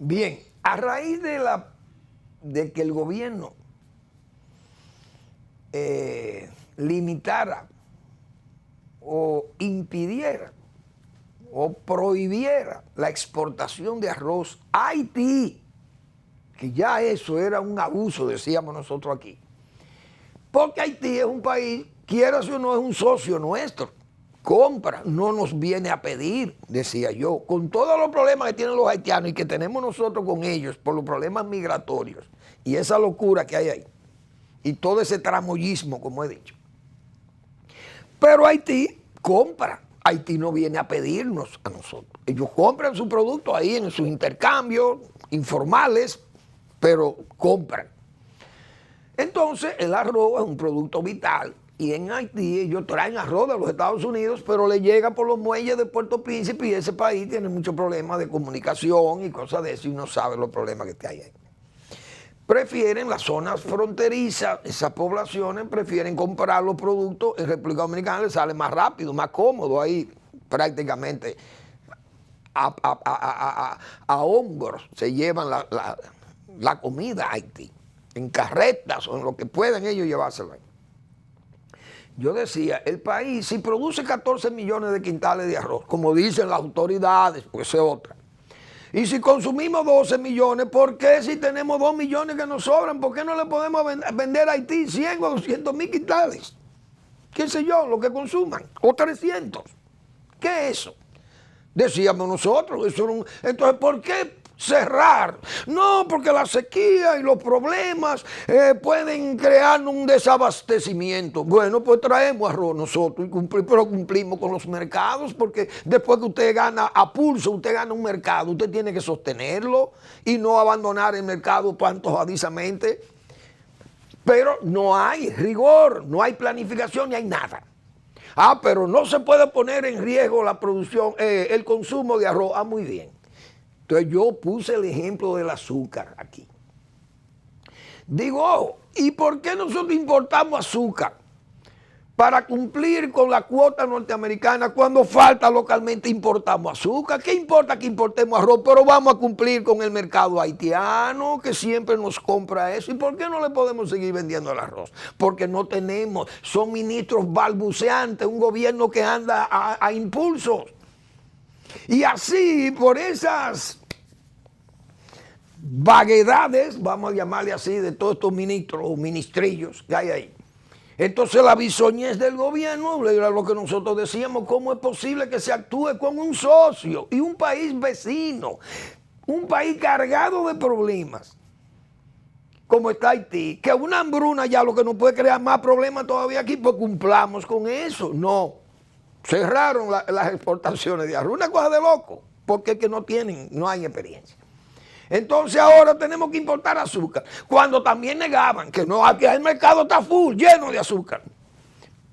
Bien, a raíz de que el gobierno limitara o impidiera o prohibiera la exportación de arroz a Haití, que ya eso era un abuso, decíamos nosotros aquí, porque Haití es un país, quieras o no, es un socio nuestro, compra, no nos viene a pedir, decía yo, con todos los problemas que tienen los haitianos y que tenemos nosotros con ellos por los problemas migratorios y esa locura que hay ahí y todo ese tramoyismo, como he dicho. Pero Haití compra, Haití no viene a pedirnos a nosotros. Ellos compran su producto ahí en sus intercambios informales, pero compran. Entonces el arroz es un producto vital. Y en Haití ellos traen arroz de los Estados Unidos, pero le llega por los muelles de Puerto Príncipe y ese país tiene muchos problemas de comunicación y cosas de eso y uno sabe los problemas que hay ahí. Prefieren las zonas fronterizas, esas poblaciones prefieren comprar los productos en República Dominicana, les sale más rápido, más cómodo ahí prácticamente a hombros se llevan la comida a Haití, en carretas o en lo que puedan ellos llevárselo ahí. Yo decía, el país, si produce 14 millones de quintales de arroz, como dicen las autoridades, pues es otra. Y si consumimos 12 millones, ¿por qué si tenemos 2 millones que nos sobran? ¿Por qué no le podemos vender a Haití 100 o 200 mil quintales? ¿Qué sé yo? Lo que consuman. O 300. ¿Qué es eso? Decíamos nosotros. Entonces, ¿por qué cerrar? No, porque la sequía y los problemas pueden crear un desabastecimiento. Bueno, pues traemos arroz nosotros, pero cumplimos con los mercados, porque después que usted gana a pulso, usted gana un mercado, usted tiene que sostenerlo y no abandonar el mercado antojadizamente. Pero no hay rigor, no hay planificación, ni hay nada. Ah, pero no se puede poner en riesgo la producción, el consumo de arroz. Ah, muy bien. Entonces yo puse el ejemplo del azúcar aquí. Digo, ¿y por qué nosotros importamos azúcar? Para cumplir con la cuota norteamericana, cuando falta localmente importamos azúcar. ¿Qué importa que importemos arroz? Pero vamos a cumplir con el mercado haitiano, que siempre nos compra eso. ¿Y por qué no le podemos seguir vendiendo el arroz? Porque no tenemos, son ministros balbuceantes, un gobierno que anda a impulsos. Y así, por esas vaguedades, vamos a llamarle así, de todos estos ministros o ministrillos que hay ahí. Entonces la bisoñez del gobierno, era lo que nosotros decíamos, ¿cómo es posible que se actúe con un socio y un país vecino? Un país cargado de problemas, como está Haití, que una hambruna ya lo que nos puede crear más problemas todavía aquí, pues cumplamos con eso. No. Cerraron las exportaciones de arroz, una cosa de loco, porque es que no hay experiencia. Entonces ahora tenemos que importar azúcar, cuando también negaban que no, que el mercado está full, lleno de azúcar.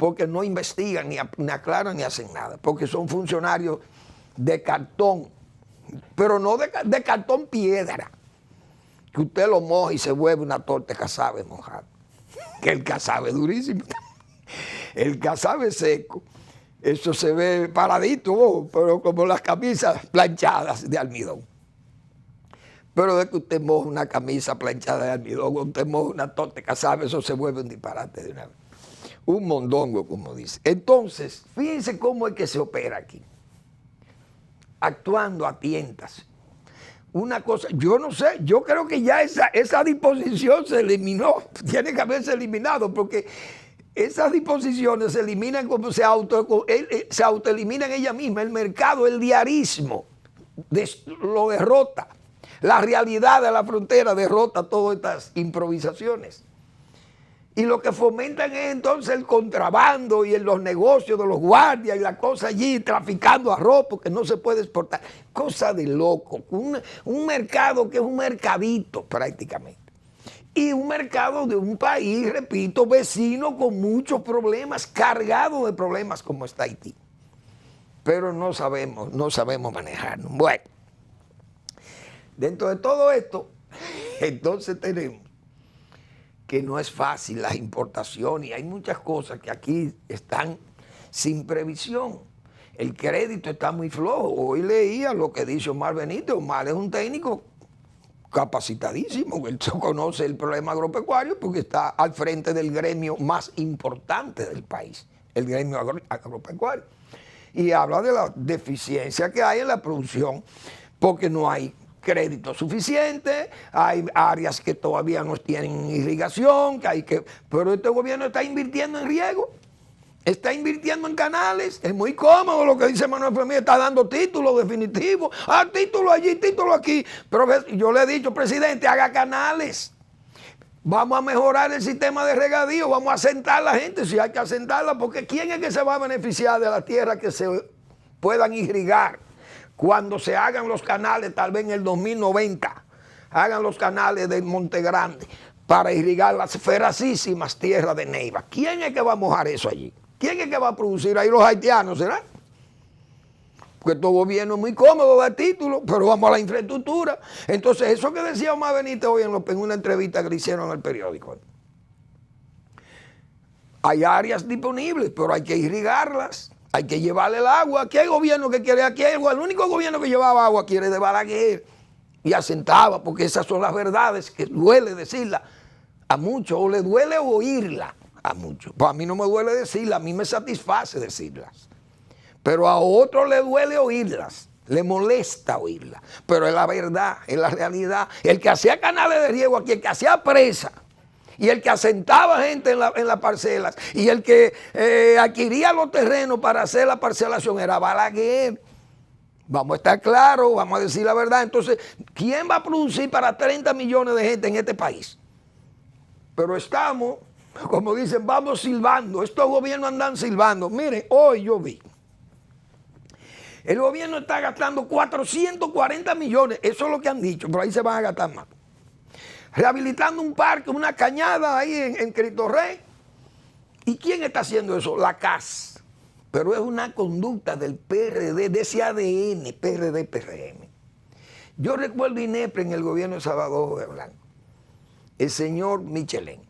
porque no investigan, ni aclaran, ni hacen nada, porque son funcionarios de cartón, pero no de cartón piedra, que usted lo moja y se vuelve una torta de casabe mojada, que el casabe es durísimo, el casabe seco, eso se ve paradito, pero como las camisas planchadas de almidón. Pero de que usted moja una camisa planchada de almidón, usted moja una torta de casabe, eso se vuelve un disparate de una vez. Un mondongo, como dice. Entonces, fíjense cómo es que se opera aquí. Actuando a tientas. Una cosa, yo no sé, yo creo que ya esa disposición se eliminó, tiene que haberse eliminado, porque esas disposiciones se eliminan como se autoeliminan ellas mismas. El mercado, el diarismo, lo derrota. La realidad de la frontera derrota todas estas improvisaciones. Y lo que fomentan es entonces el contrabando y los negocios de los guardias y la cosa allí, traficando arroz porque no se puede exportar. Cosa de loco. Un mercado que es un mercadito prácticamente. Y un mercado de un país, repito, vecino con muchos problemas, cargado de problemas como está Haití. Pero no sabemos manejarnos. Bueno, dentro de todo esto, entonces tenemos que no es fácil las importaciones y hay muchas cosas que aquí están sin previsión. El crédito está muy flojo. Hoy leía lo que dice Omar Benítez. Omar es un técnico capacitadísimo, él conoce el problema agropecuario porque está al frente del gremio más importante del país, el gremio agropecuario. Y habla de la deficiencia que hay en la producción porque no hay crédito suficiente, hay áreas que todavía no tienen irrigación, pero este gobierno está invirtiendo en riego, está invirtiendo en canales, es muy cómodo lo que dice Manuel Fermín, está dando títulos definitivos, título allí, título aquí, pero yo le he dicho, presidente, haga canales, vamos a mejorar el sistema de regadío, vamos a asentar la gente, si hay que asentarla, porque ¿quién es que se va a beneficiar de la tierra que se puedan irrigar? Cuando se hagan los canales, tal vez en el 2090, hagan los canales de Monte Grande para irrigar las feracísimas tierras de Neiva. ¿Quién es que va a mojar eso allí? ¿Quién es que va a producir ahí? Los haitianos, ¿será? Porque todo gobierno es muy cómodo, da título, pero vamos a la infraestructura. Entonces, eso que decía Omar Benítez hoy en una entrevista que le hicieron en el periódico. Hay áreas disponibles, pero hay que irrigarlas. Hay que llevarle el agua. Aquí hay gobierno que quiere, el único gobierno que llevaba agua quiere de Balaguer. Y asentaba, porque esas son las verdades que duele decirla a muchos, o le duele oírla a muchos. Pues a mí no me duele decirla, a mí me satisface decirlas. Pero a otros le duele oírlas, le molesta oírlas. Pero es la verdad, es la realidad. El que hacía canales de riego aquí, el que hacía presa, y el que asentaba gente en las parcelas, y el que adquiría los terrenos para hacer la parcelación era Balaguer. Vamos a estar claros, vamos a decir la verdad. Entonces, ¿quién va a producir para 30 millones de gente en este país? Pero estamos, como dicen, vamos silbando. Estos gobiernos andan silbando. Miren, hoy yo vi. El gobierno está gastando 440 millones. Eso es lo que han dicho, pero ahí se van a gastar más. Rehabilitando un parque, una cañada ahí en Cristo Rey. ¿Y quién está haciendo eso? La CAS. Pero es una conducta del PRD, de ese ADN, PRD-PRM. Yo recuerdo INEPRE en el gobierno de Salvador Blanco. El señor Michelén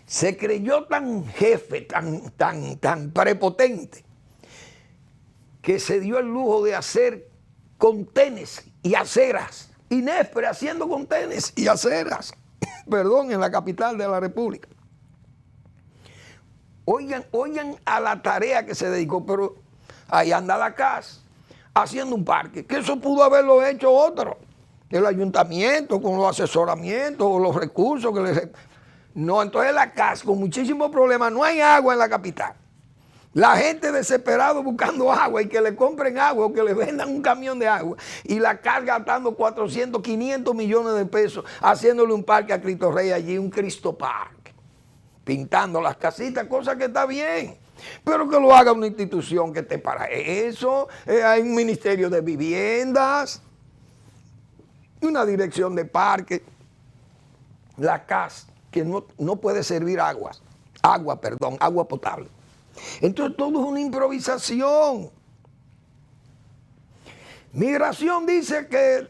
se creyó tan jefe, tan prepotente, que se dio el lujo de hacer contenes y aceras. INEPRE haciendo contenes y aceras, perdón, en la capital de la República. Oigan a la tarea que se dedicó, pero ahí anda la CAS haciendo un parque, que eso pudo haberlo hecho otro, el ayuntamiento con los asesoramientos o los recursos que le... No, entonces la CAS con muchísimos problemas, no hay agua en la capital. La gente desesperada buscando agua y que le compren agua o que le vendan un camión de agua y la CAS gastando 400, 500 millones de pesos haciéndole un parque a Cristo Rey allí, un Cristo Park, pintando las casitas, cosa que está bien, pero que lo haga una institución que esté para eso. Hay un ministerio de viviendas, una dirección de parques, la CAS, que no puede servir agua potable. Entonces todo es una improvisación. Migración dice que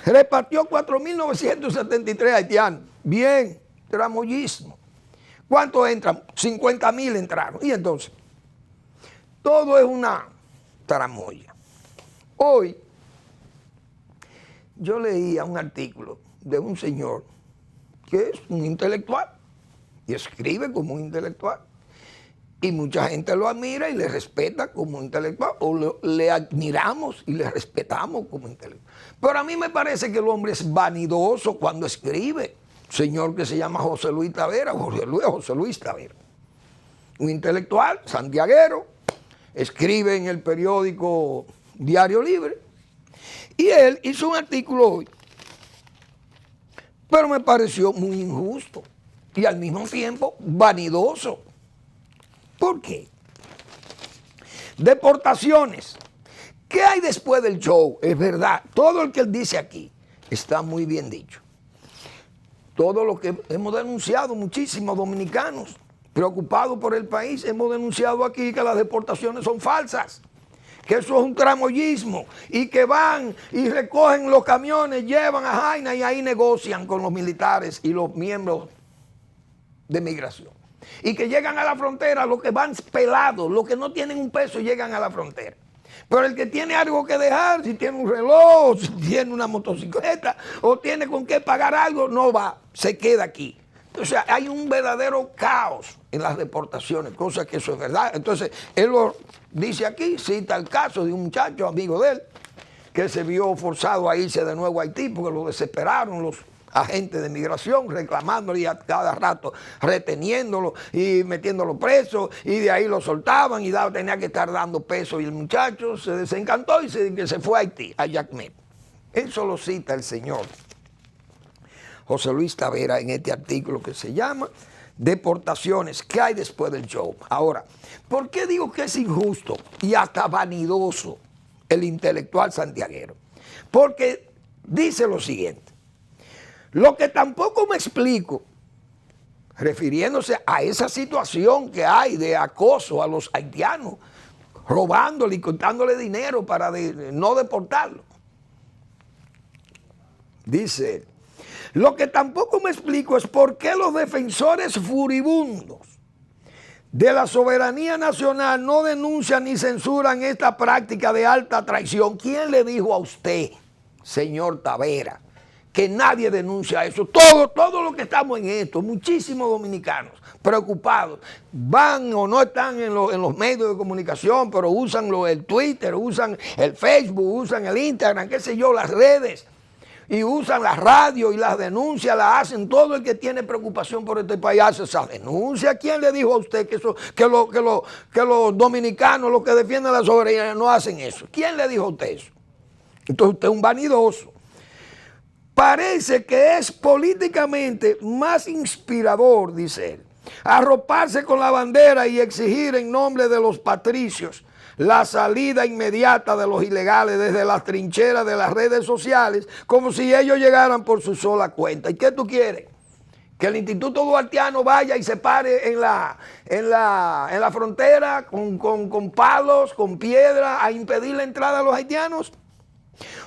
repartió 4.973 haitianos. Bien, tramoyismo. ¿Cuántos entran? 50.000 entraron. Y entonces, todo es una tramoya. Hoy, yo leía un artículo de un señor que es un intelectual y escribe como un intelectual. Y mucha gente lo admira y le respeta como intelectual, o le admiramos y le respetamos como intelectual. Pero a mí me parece que el hombre es vanidoso cuando escribe. Señor que se llama José Luis Tavera, José Luis Tavera, un intelectual santiaguero, escribe en el periódico Diario Libre, y él hizo un artículo hoy, pero me pareció muy injusto y al mismo tiempo vanidoso. ¿Por qué? Deportaciones. ¿Qué hay después del show? Es verdad, todo lo que él dice aquí está muy bien dicho. Todo lo que hemos denunciado, muchísimos dominicanos preocupados por el país, hemos denunciado aquí que las deportaciones son falsas, que eso es un tramoyismo y que van y recogen los camiones, llevan a Jaina y ahí negocian con los militares y los miembros de migración. Y que llegan a la frontera, los que van pelados, los que no tienen un peso llegan a la frontera. Pero el que tiene algo que dejar, si tiene un reloj, si tiene una motocicleta o tiene con qué pagar algo, no va, se queda aquí. Entonces hay un verdadero caos en las deportaciones, cosa que eso es verdad. Entonces él lo dice aquí, cita el caso de un muchacho, amigo de él, que se vio forzado a irse de nuevo a Haití porque lo desesperaron los agentes de migración, reclamándolo y a cada rato reteniéndolo y metiéndolo preso, y de ahí lo soltaban y tenía que estar dando peso, y el muchacho se desencantó y se fue a Haití, a Jacmel. Eso lo cita el señor José Luis Tavera en este artículo que se llama Deportaciones, ¿qué hay después del show? Ahora, ¿por qué digo que es injusto y hasta vanidoso el intelectual santiaguero? Porque dice lo siguiente: lo que tampoco me explico, refiriéndose a esa situación que hay de acoso a los haitianos, robándole y contándole dinero para no deportarlo. Dice, lo que tampoco me explico es por qué los defensores furibundos de la soberanía nacional no denuncian ni censuran esta práctica de alta traición. ¿Quién le dijo a usted, señor Tavera, que nadie denuncia eso? Todo lo que estamos en esto, muchísimos dominicanos preocupados, van o no están en los medios de comunicación, pero usan el Twitter, usan el Facebook, usan el Instagram, qué sé yo, las redes, y usan la radio y las denuncias las hacen. Todo el que tiene preocupación por este país hace esa denuncia. ¿Quién le dijo a usted que los dominicanos, los que defienden la soberanía, no hacen eso? ¿Quién le dijo a usted eso? Entonces usted es un vanidoso. Parece que es políticamente más inspirador, dice él, arroparse con la bandera y exigir en nombre de los patricios la salida inmediata de los ilegales desde las trincheras de las redes sociales, como si ellos llegaran por su sola cuenta. ¿Y qué tú quieres? Que el Instituto Duartiano vaya y se pare en la frontera con palos, con piedra, a impedir la entrada a los haitianos.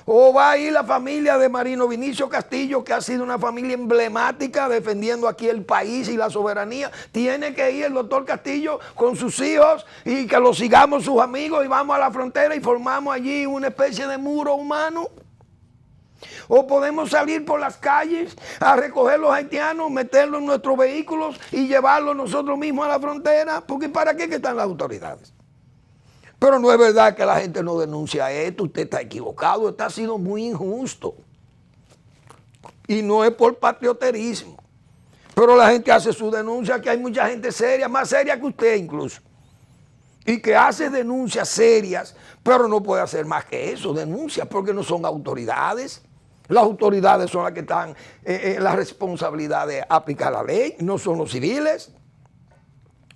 ¿O va a ir la familia de Marino Vinicio Castillo, que ha sido una familia emblemática defendiendo aquí el país y la soberanía? Tiene que ir el doctor Castillo con sus hijos y que lo sigamos sus amigos y vamos a la frontera y formamos allí una especie de muro humano. ¿O podemos salir por las calles a recoger los haitianos, meterlos en nuestros vehículos y llevarlos nosotros mismos a la frontera? Porque ¿para qué están las autoridades? Pero no es verdad que la gente no denuncia esto. Usted está equivocado, está siendo muy injusto. Y no es por patrioterismo. Pero la gente hace su denuncia, que hay mucha gente seria, más seria que usted incluso. Y que hace denuncias serias, pero no puede hacer más que eso, denuncias, porque no son autoridades. Las autoridades son las que están en la responsabilidad de aplicar la ley, no son los civiles.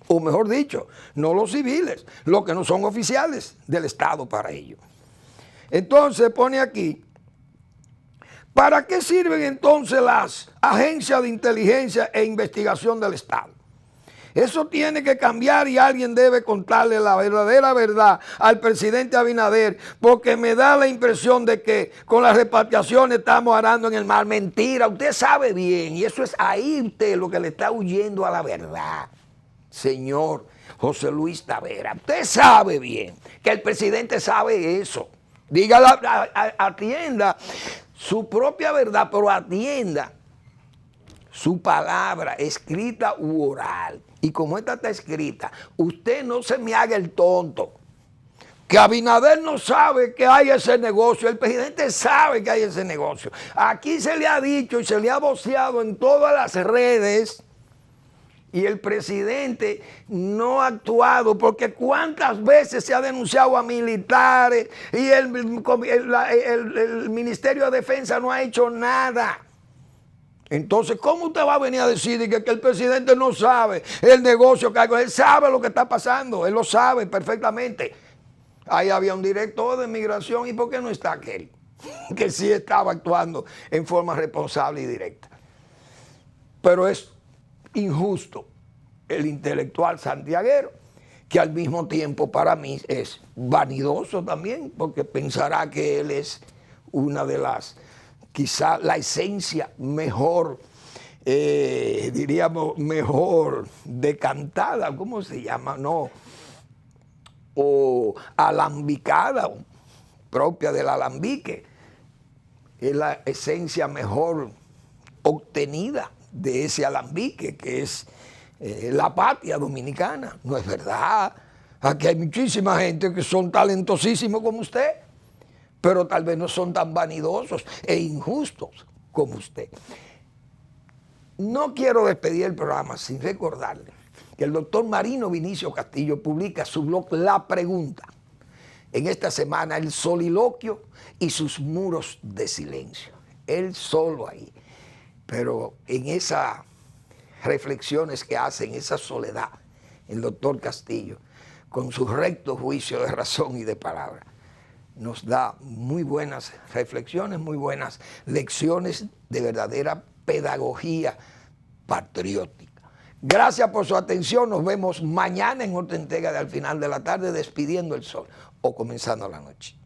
O mejor dicho, no los civiles, los que no son oficiales del Estado para ello. Entonces pone aquí, ¿para qué sirven entonces las agencias de inteligencia e investigación del Estado? Eso tiene que cambiar y alguien debe contarle la verdadera verdad al presidente Abinader, porque me da la impresión de que con las repatriaciones estamos arando en el mar. Mentira, usted sabe bien, y eso es ahí usted lo que le está huyendo a la verdad, señor José Luis Tavera. Usted sabe bien que el presidente sabe eso. Dígala, atienda su propia verdad, pero atienda su palabra, escrita u oral. Y como esta está escrita, usted no se me haga el tonto. Que Abinader no sabe que hay ese negocio. El presidente sabe que hay ese negocio. Aquí se le ha dicho y se le ha voceado en todas las redes. Y el presidente no ha actuado, porque cuántas veces se ha denunciado a militares y el Ministerio de Defensa no ha hecho nada. Entonces, ¿cómo usted va a venir a decir que el presidente no sabe el negocio que hay? Él sabe lo que está pasando, él lo sabe perfectamente. Ahí había un director de migración, ¿y por qué no está aquel? Que sí estaba actuando en forma responsable y directa. Pero es injusto el intelectual santiaguero, que al mismo tiempo para mí es vanidoso también, porque pensará que él es una de las, quizá la esencia mejor, diríamos, mejor decantada, ¿cómo se llama? No, o alambicada, propia del alambique. Es la esencia mejor obtenida de ese alambique, que es la patria dominicana. No es verdad. Aquí hay muchísima gente que son talentosísimos como usted, pero tal vez no son tan vanidosos e injustos como usted. No quiero despedir el programa sin recordarle que el doctor Marino Vinicio Castillo publica su blog La Pregunta. En esta semana, el soliloquio y sus muros de silencio. Él solo ahí. Pero en esas reflexiones que hace, en esa soledad, el doctor Castillo, con su recto juicio de razón y de palabra, nos da muy buenas reflexiones, muy buenas lecciones de verdadera pedagogía patriótica. Gracias por su atención. Nos vemos mañana en otra entrega de Al Final de la Tarde, despidiendo el sol o comenzando la noche.